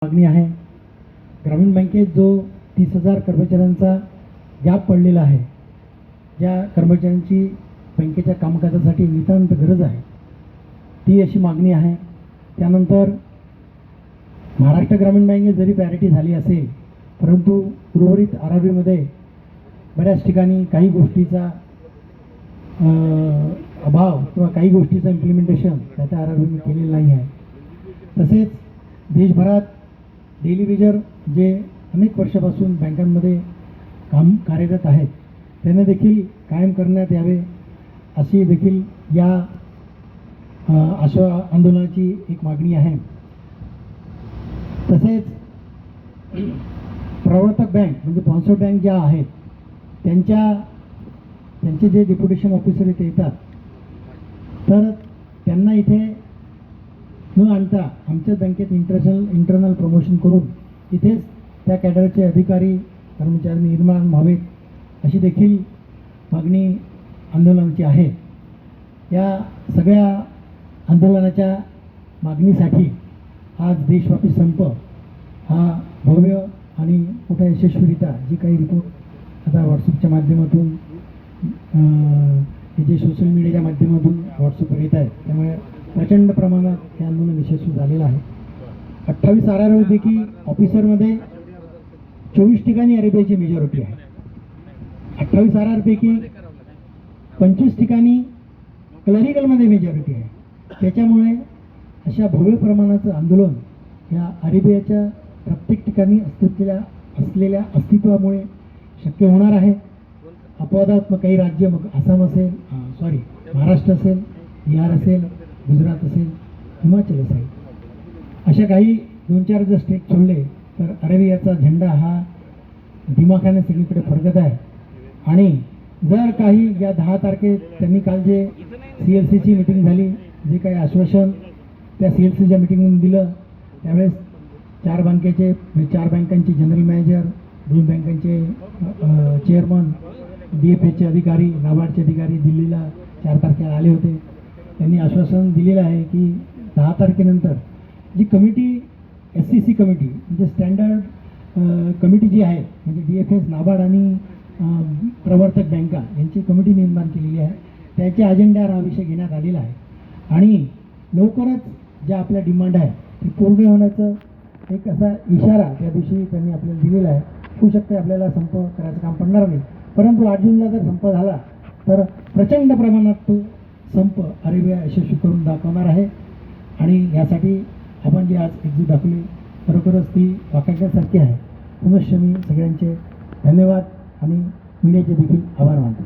मागणी आहे। ग्रामीण बँकेत जो 30,000 कर्मचाऱ्यांचा गॅप पडलेला आहे, ज्या कर्मचाऱ्यांची बँकेच्या कामकाजासाठी नितांत गरज आहे, ती अशी मागणी आहे। त्यानंतर महाराष्ट्र ग्रामीण बँकेत जरी पॅरिटी झाली असेल, परंतु उर्वरित आरआरबीमध्ये बऱ्याच ठिकाणी काही गोष्टीचा अभाव किंवा काही गोष्टीचं इम्प्लिमेंटेशन त्याच्या आरआरबीने केलेलं नाही आहे। तसेच देशभरात डेली वेजर जे अनेक वर्षापासून बँकांमध्ये कार्यरत आहेत, त्यांना देखील कायम करण्यात यावे अशी देखील या आंदोलनाची एक मागणी आहे। तसेच प्रवर्तक बँक म्हणजे स्पॉन्सर बँक ज्या आहेत, त्यांचे जे डेप्युटेशन ऑफिसर इथे येतात, तर त्यांना इथे न आणता आमच्या बँकेत इंटरनल प्रमोशन करून इथेच त्या कॅडरचे अधिकारी कर्मचारी निर्माण व्हावेत अशी देखील मागणी आंदोलनाची आहे। या सगळ्या आंदोलनाच्या मागणीसाठी आज देशव्यापी संप हा भव्य आणि मोठ्या यशस्वीरित्या जी काही रिपोर्ट आता व्हॉट्सअपच्या माध्यमातून हे जे सोशल मीडियाच्या माध्यमातून व्हॉट्सअपवर येत आहेत, त्यामुळे प्रचंड प्रमाणात हे आंदोलन यशस्वी झालेलं आहे। 28 आरआरबीपैकी ऑफिसरमध्ये 24 ठिकाणी आरबीआयची मेजॉरिटी आहे। 28 आरआरपैकी 25 ठिकाणी क्लरिकलमध्ये मेजॉरिटी आहे। त्याच्यामुळे अशा भव्य प्रमाणाचं आंदोलन या आरबीआयच्या प्रत्येक ठिकाणी असलेल्या अस्तित्वामुळे शक्य होणार आहे। अपवादात्मक काही राज्य, मग आसाम असेल, महाराष्ट्र असेल, बिहार असेल, गुजरात असेल, हिमाचल असेल, अशा काही 2-4 जर स्टेट सोडले तर आरबीआयचा झेंडा हा दिमाखाने सगळीकडे फडकत आहे। आणि जर काही या 10 तारखे त्यांनी काल जे CLCची मीटिंग झाली, जे काही आश्वासन त्या CLCच्या मीटिंगमधून दिलं, त्यावेळेस 4 बँकांचे जनरल मॅनेजर, 2 बँकांचे चेअरमन, DFAचे अधिकारी, नाबार्डचे अधिकारी दिल्लीला 4 तारखेला आले होते। त्यांनी आश्वासन दिलेलं आहे की 10 तारखेनंतर जी कमिटी SCC कमिटी म्हणजे स्टँडर्ड कमिटी जी आहे, म्हणजे DFS, नाबार्ड आणि प्रवर्तक बँका यांची कमिटी निर्माण केलेली आहे, त्याच्या अजेंड्यावर हा विषय घेण्यात आलेला आहे। आणि लवकरच ज्या आपल्या डिमांड आहे ती पूर्ण होण्याचं एक असा इशारा त्या दिवशी त्यांनी आपल्याला दिलेला आहे। होऊ शकते आपल्याला संप करायचं काम पडणार नाही, परंतु 8 जूनला जर संप झाला तर प्रचंड प्रमाणात तो संप आरबीआय यशस्वी करून दाखवणार आहे। आणि यासाठी आपण जी आज एकजूट दाखवली, खरोखरच ती वाखाणण्यासारखी आहे। पुनश्च मी सगळ्यांचे धन्यवाद आणि मीडियाचे देखील आभार मानतो।